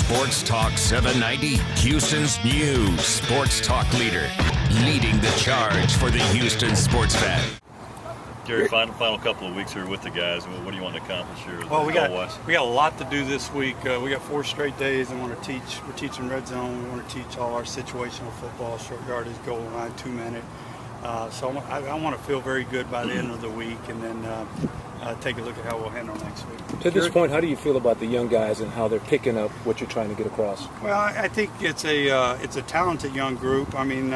Sports Talk 790, Houston's new sports talk leader, leading the charge for the Houston sports fan. Gary, final couple of weeks here with the guys. What do you want to accomplish here? Well, we got a lot to do this week. We got 4 straight days. I want to teach. We're teaching red zone. We want to teach all our situational football, short yardage, goal line, 2-minute. So I want to feel very good by the end of the week, and then take a look at how we'll handle next week. To this point, how do you feel about the young guys and how they're picking up what you're trying to get across? Well, I think it's a talented young group. I mean,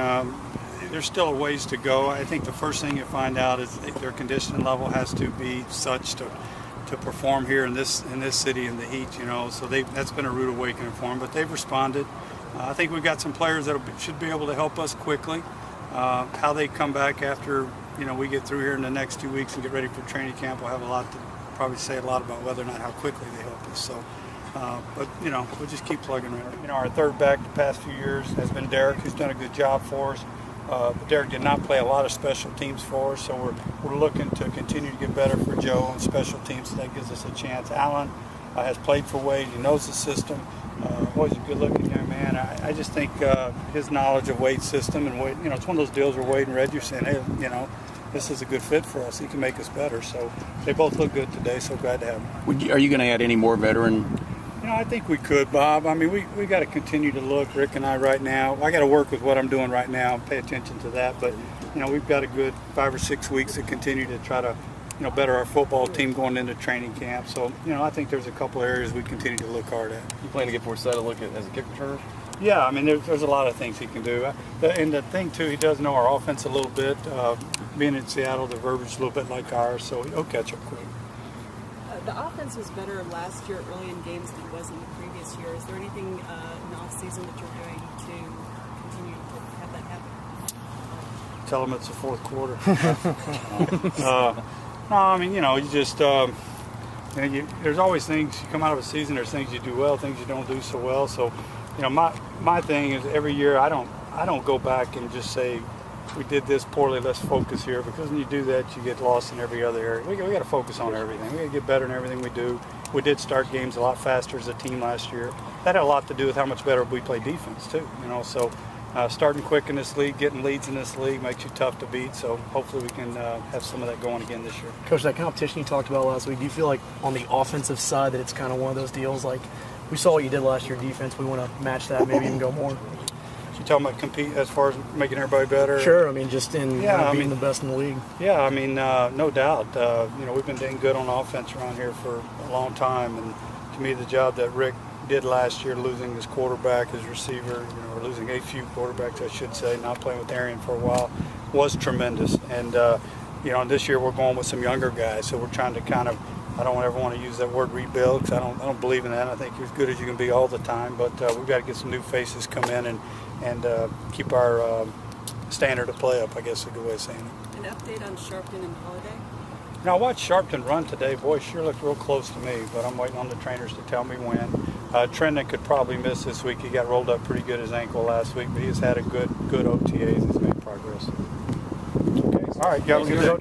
there's still a ways to go. I think the first thing you find out is their conditioning level has to be such to perform here in this city in the heat. You know, so that's been a rude awakening for them. But they've responded. I think we've got some players that should be able to help us quickly. How they come back after we get through here in the next 2 weeks and get ready for training camp, we'll have a lot to probably say a lot about whether or not how quickly they help us. So, but we'll just keep plugging in. Our third back the past few years has been Derek, who's done a good job for us. But Derek did not play a lot of special teams for us, so we're looking to continue to get better for Joe on special teams. So that gives us a chance. Allen has played for Wade. He knows the system. Boy's a good-looking young man. I just think his knowledge of Wade's system and Wade, it's one of those deals where Wade and Red, you're saying, hey, this is a good fit for us. He can make us better. So they both look good today. So glad to have them. Are you going to add any more veteran? I think we could, Bob. I mean, we got to continue to look. Rick and I right now. I got to work with what I'm doing right now and pay attention to that. But we've got a good 5 or 6 weeks to continue to try to better our football team going into training camp. So I think there's a couple areas we continue to look hard at. You plan to get Forsett a look at as a kick returner? Yeah, I mean, there's a lot of things he can do. And the thing, too, he does know our offense a little bit. Being in Seattle, the verbiage is a little bit like ours, so he'll catch up quick. The offense was better last year early in games than it was in the previous year. Is there anything in off-season that you're doing to continue to have that happen? Tell them it's the fourth quarter. No, I mean, you just there's always things. You come out of a season, there's things you do well, things you don't do so well. So, my thing is every year I don't go back and just say we did this poorly, let's focus here, because when you do that you get lost in every other area. We got to focus on everything. We got to get better in everything we do. We did start games a lot faster as a team last year. That had a lot to do with how much better we play defense too. So starting quick in this league, getting leads in this league makes you tough to beat. So hopefully we can have some of that going again this year. Coach, that competition you talked about last week, do you feel like on the offensive side that it's kind of one of those deals like we saw what you did last year defense, we want to match that, maybe even go more? You talking about compete as far as making everybody better? Sure, I mean just in being the best in the league. Yeah, I mean no doubt. We've been doing good on offense around here for a long time, and to me the job that Rick did last year, losing his quarterback, his receiver, or losing a few quarterbacks, I should say, not playing with Arian for a while, was tremendous. And this year we're going with some younger guys, so we're trying to kind of. I don't ever want to use that word rebuild because I don't believe in that. I think you're as good as you can be all the time, but we've got to get some new faces come in and keep our standard of play up, I guess is a good way of saying it. An update on Sharpton and Holiday? Now, I watched Sharpton run today. Boy, sure looked real close to me, but I'm waiting on the trainers to tell me when. Trendon could probably miss this week. He got rolled up pretty good his ankle last week, but he's had a good OTAs. He's made progress. Okay. All right, got